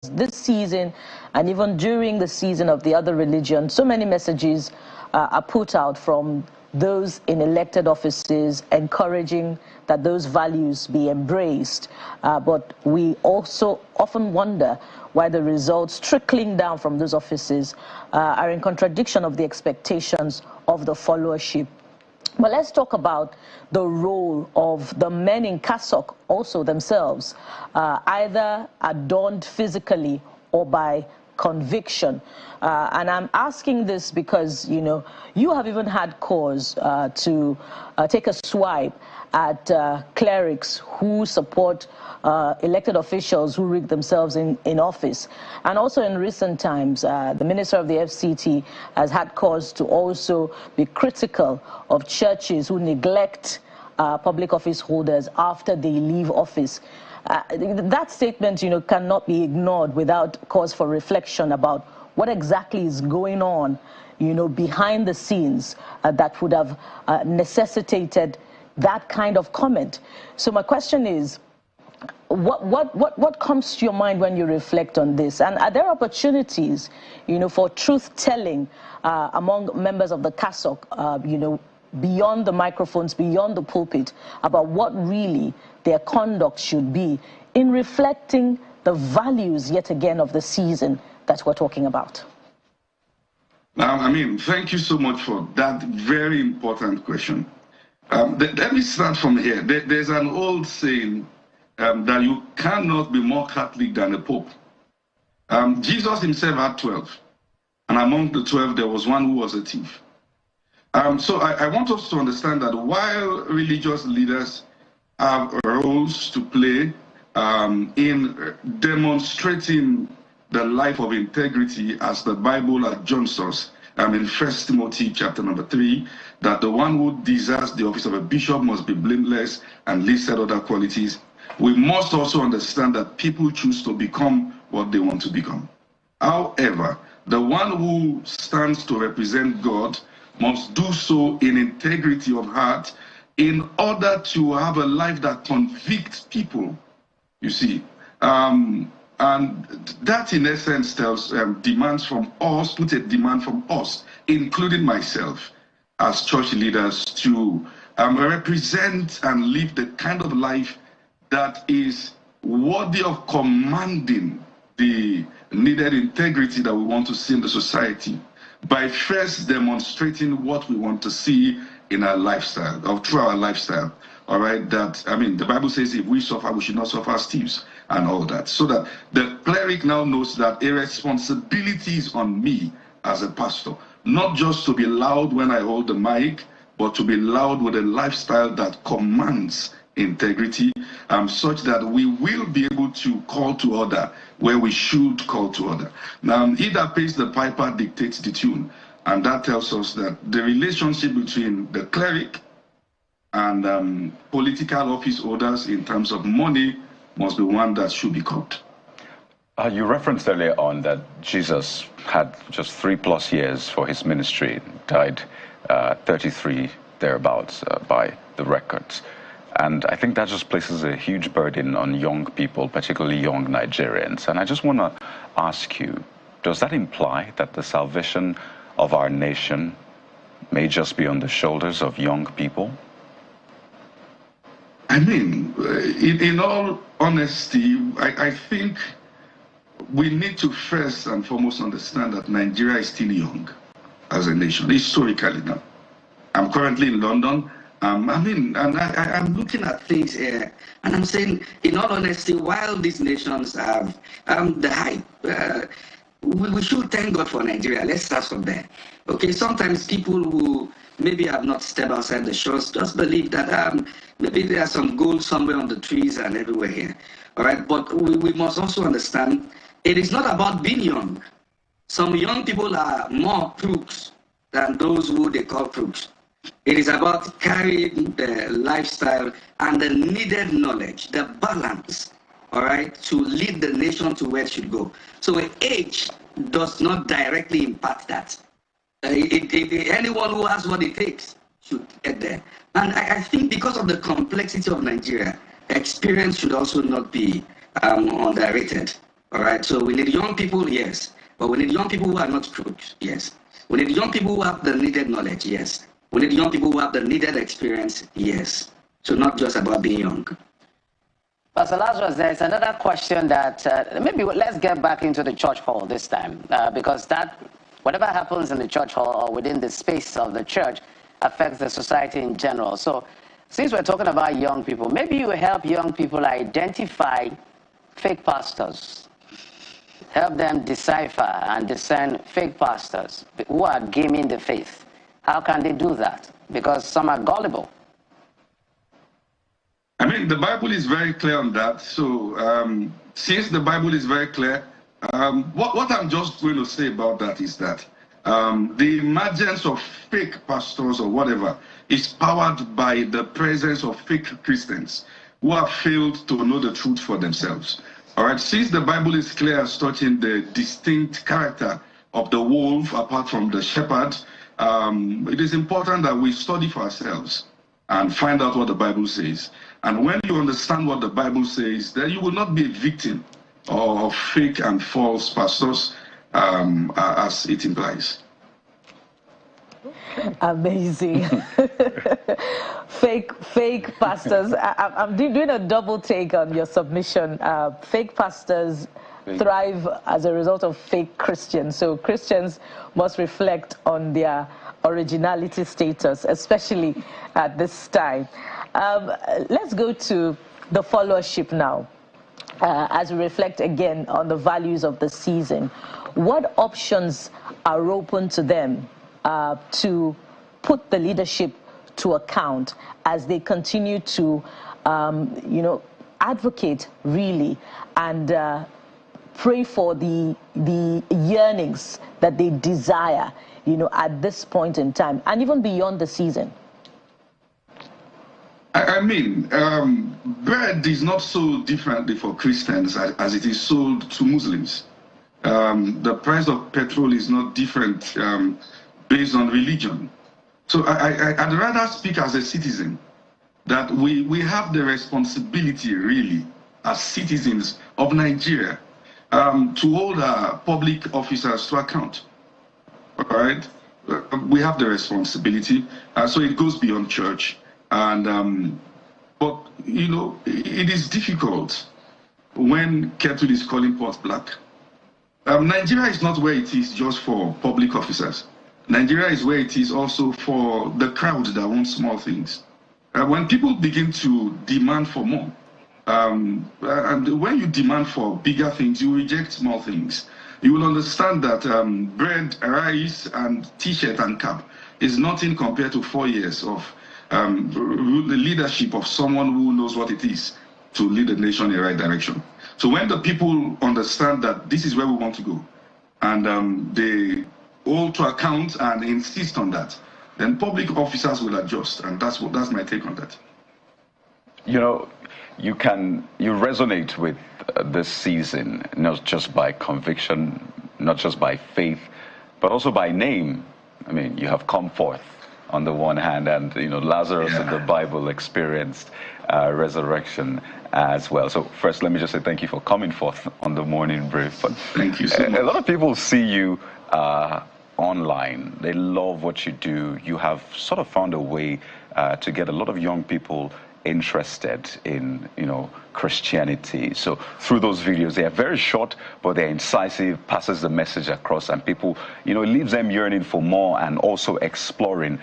this season, and even during the season of the other religion, so many messages are put out from those in elected offices encouraging that those values be embraced. But we also often wonder why the results trickling down from those offices are in contradiction of the expectations of the followership. But let's talk about the role of the men in cassock also themselves, either adorned physically or by conviction. And I'm asking this because, you know, you have even had cause to take a swipe at clerics who support elected officials who rig themselves in office. And also in recent times, the Minister of the FCT has had cause to also be critical of churches who neglect public office holders after they leave office. That statement, you know, cannot be ignored without cause for reflection about what exactly is going on, you know, behind the scenes that would have necessitated that kind of comment. So my question is, what comes to your mind when you reflect on this? And are there opportunities, you know, for truth-telling among members of the cassock, you know, beyond the microphones, beyond the pulpit, about what really their conduct should be in reflecting the values, yet again, of the season that we're talking about? I mean, thank you so much for that very important question. Let me start from here. There's an old saying that you cannot be more Catholic than a Pope. Jesus himself had 12, and among the 12, there was one who was a thief. So I want us to understand that while religious leaders have roles to play in demonstrating the life of integrity, as the Bible adjuncts us in 1 Timothy chapter number 3, that the one who desires the office of a bishop must be blameless and listed other qualities. We must also understand that people choose to become what they want to become. However, the one who stands to represent God must do so in integrity of heart in order to have a life that convicts people, you see. And that, in essence, tells demands from us, put a demand from us, including myself, as church leaders, to represent and live the kind of life that is worthy of commanding the needed integrity that we want to see in the society, by first demonstrating what we want to see in our lifestyle, or through our lifestyle. All right, that, I mean, the Bible says if we suffer, we should not suffer as thieves and all that. So that the cleric now knows that a responsibility is on me as a pastor, not just to be loud when I hold the mic, but to be loud with a lifestyle that commands integrity, such that we will be able to call to order where we should call to order. Now, he that pays the piper dictates the tune, and that tells us that the relationship between the cleric and political office holders in terms of money must be one that should be cut. You referenced earlier on that Jesus had just 3+ years for his ministry, died 33 thereabouts by the records. And I think that just places a huge burden on young people, particularly young Nigerians. And I just want to ask you, does that imply that the salvation of our nation may just be on the shoulders of young people? I mean, in all honesty, I think we need to first and foremost understand that Nigeria is still young as a nation, historically now. I'm currently in London. I mean, and I'm looking at things here, and I'm saying, in all honesty, while these nations have the hype, we should thank God for Nigeria. Let's start from there. Okay, sometimes people who maybe have not stepped outside the shores just believe that maybe there are some gold somewhere on the trees and everywhere here. All right, but we must also understand it is not about being young. Some young people are more crooks than those who they call crooks. It is about carrying the lifestyle and the needed knowledge, the balance, all right, to lead the nation to where it should go. So age does not directly impact that. Anyone who has what it takes should get there. And I think because of the complexity of Nigeria, experience should also not be underrated. All right, so we need young people, yes. But we need young people who are not crooks, yes. We need young people who have the needed knowledge, yes. We need young people who have the needed experience, yes. So not just about being young. Pastor Lazarus, there's another question that maybe let's get back into the church hall this time, because that whatever happens in the church hall or within the space of the church affects the society in general. So since we're talking about young people, maybe you help young people identify fake pastors. Help them decipher and discern fake pastors who are gaming the faith. How can they do that? Because some are gullible. I mean, the Bible is very clear on that. So since the Bible is very clear, what I'm just going to say about that is that the emergence of fake pastors or whatever is powered by the presence of fake Christians who have failed to know the truth for themselves. All right, since the Bible is clear as touching the distinct character of the wolf apart from the shepherd, it is important that we study for ourselves and find out what the Bible says. And when you understand what the Bible says, then you will not be a victim of fake and false pastors, as it implies. Amazing. fake pastors. I'm doing a double take on your submission. Fake pastors thrive as a result of fake Christians. So Christians must reflect on their originality status, especially at this time. Let's go to the followership now. As we reflect again on the values of the season, what options are open to them to put the leadership to account as they continue to, advocate really and pray for the yearnings that they desire, at this point in time and even beyond the season? I mean, bread is not sold differently for Christians as it is sold to Muslims. The price of petrol is not different based on religion. So I'd rather speak as a citizen that we have the responsibility really as citizens of Nigeria to hold our public officers to account. All right? We have the responsibility. So it goes beyond church. And but it is difficult when kettle is calling pot black. Nigeria is not where it is just for public officers. Nigeria is where it is also for the crowd that wants small things. When people begin to demand for more, and when you demand for bigger things, you reject small things. You will understand that bread, rice, and t-shirt and cap is nothing compared to 4 years of the leadership of someone who knows what it is to lead the nation in the right direction. So when the people understand that this is where we want to go, and they hold to account and insist on that, then public officers will adjust, and that's my take on that. You resonate with this season, not just by conviction, not just by faith, but also by name. I mean, you have come forth on the one hand, and Lazarus in the Bible experienced resurrection as well. So first, let me just say thank you for coming forth on the morning brief. But thank you so much. A lot of people see you online. They love what you do. You have sort of found a way to get a lot of young people interested in Christianity. So through those videos, they are very short, but they're incisive, passes the message across, and people, it leaves them yearning for more and also exploring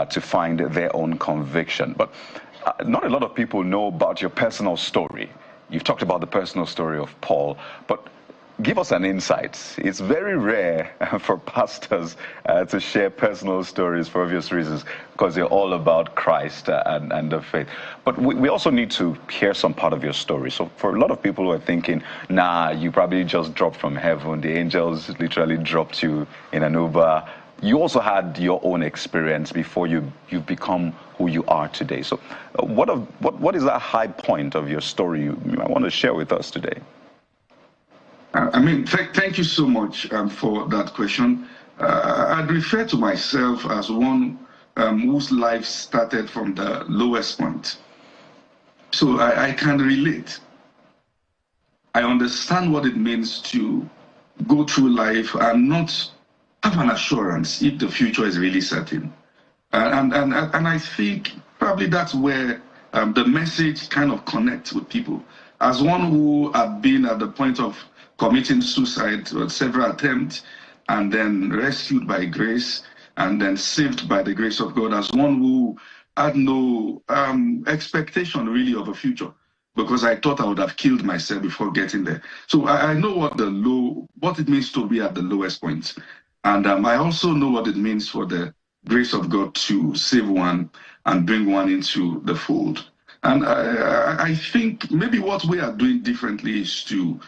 to find their own conviction. But not a lot of people know about your personal story. You've talked about the personal story of Paul, but give us an insight. It's very rare for pastors to share personal stories for obvious reasons, because they're all about Christ and the faith. But we also need to hear some part of your story. So for a lot of people who are thinking, nah, you probably just dropped from heaven, the angels literally dropped you in an Uber. You also had your own experience before you've become who you are today. So what is that high point of your story you might want to share with us today? Thank you so much for that question. I'd refer to myself as one whose life started from the lowest point. So I can relate. I understand what it means to go through life and not have an assurance if the future is really certain. And I think probably that's where the message kind of connects with people. As one who had been at the point of committing suicide with several attempts and then rescued by grace and then saved by the grace of God, as one who had no expectation really of a future, because I thought I would have killed myself before getting there. So I know what it means to be at the lowest point. And I also know what it means for the grace of God to save one and bring one into the fold. And I think maybe what we are doing differently is to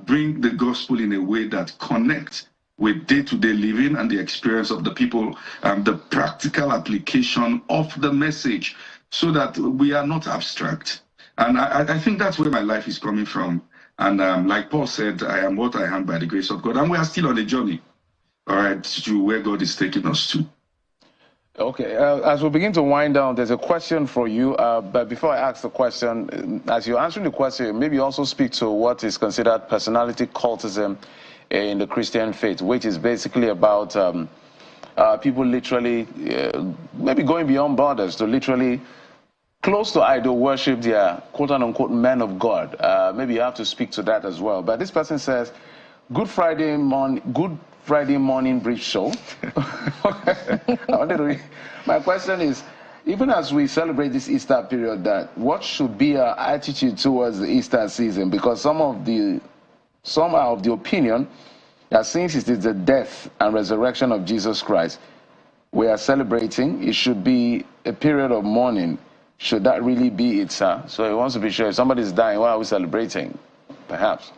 bring the gospel in a way that connects with day-to-day living and the experience of the people, the practical application of the message, so that we are not abstract. And I think that's where my life is coming from. And like Paul said, I am what I am by the grace of God. And we are still on a journey, all right, to where God is taking us to. Okay, as we begin to wind down, there's a question for you. But before I ask the question, as you're answering the question, maybe also speak to what is considered personality cultism in the Christian faith, which is basically about people literally maybe going beyond borders to literally close to idol worship their quote-unquote men of God. Maybe you have to speak to that as well. But this person says, Good Friday morning brief show. My question is, even as we celebrate this Easter period, what should be our attitude towards the Easter season? Because some are of the opinion that since it is the death and resurrection of Jesus Christ we are celebrating, it should be a period of mourning. Should that really be it, sir? So he wants to be sure if somebody's dying, why are we celebrating? Perhaps.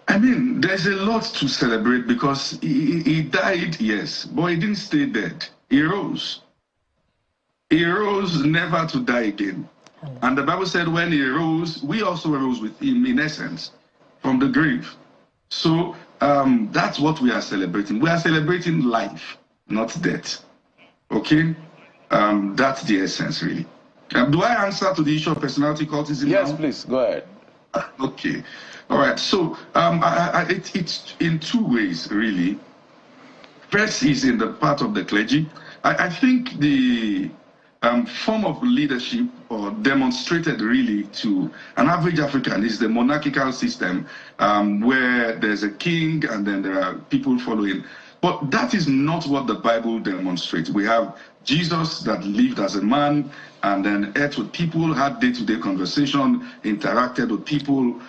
I mean, there's a lot to celebrate because he died, yes, but he didn't stay dead. He rose. He rose never to die again. And the Bible said when he rose, we also rose with him, in essence, from the grave. So that's what we are celebrating. We are celebrating life, not death. Okay? That's the essence, really. Do I answer to the issue of personality cultism? Yes, now? please, go ahead. Okay. All right. So it's in two ways, really. First is in the part of the clergy. I think the form of leadership or demonstrated really to an average African is the monarchical system, where there's a king and then there are people following. But that is not what the Bible demonstrates. We have Jesus that lived as a man and then ate with people, had day-to-day conversation, interacted with people.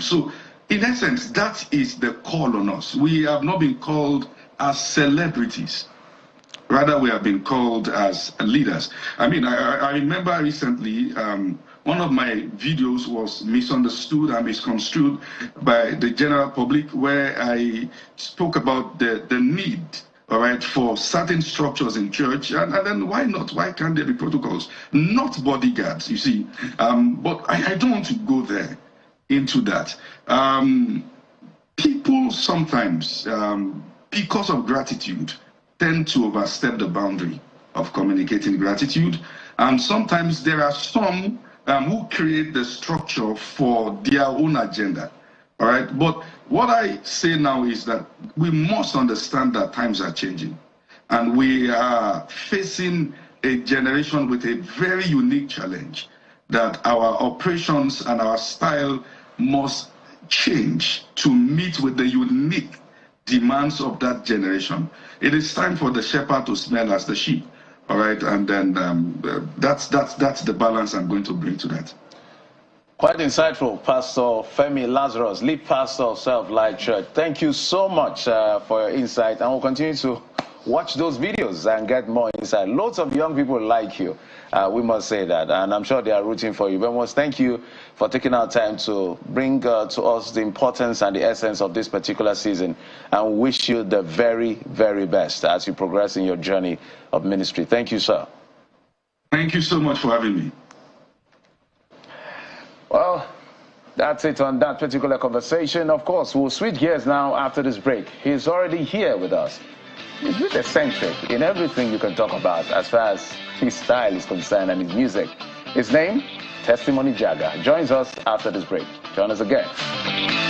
So in essence, that is the call on us. We have not been called as celebrities. Rather, we have been called as leaders. I mean, I remember recently, one of my videos was misunderstood and misconstrued by the general public, where I spoke about the need, all right, for certain structures in church, and then why not? Why can't there be protocols? Not bodyguards, you see. But I don't want to go there into that. People sometimes, because of gratitude, tend to overstep the boundary of communicating gratitude. And sometimes there are some who create the structure for their own agenda. All right. But what I say now is that we must understand that times are changing. And we are facing a generation with a very unique challenge, that our operations and our style must change to meet with the unique demands of that generation. It is time for the shepherd to smell as the sheep. All right, and then that's the balance I'm going to bring to that. Quite insightful, Pastor Femi Lazarus, lead pastor of Self-Light Church. Thank you so much for your insight, and we'll continue to watch those videos and get more insight. Lots of young people like you, we must say that, and I'm sure they are rooting for you. But we must thank you for taking our time to bring to us the importance and the essence of this particular season, and wish you the very, very best as you progress in your journey of ministry. Thank you, sir. Thank you so much for having me. Well, that's it on that particular conversation. Of course, we'll switch gears now after this break. He's already here with us. He's a bit eccentric in everything you can talk about as far as his style is concerned and his music. His name, Testimony Jagger, joins us after this break. Join us again.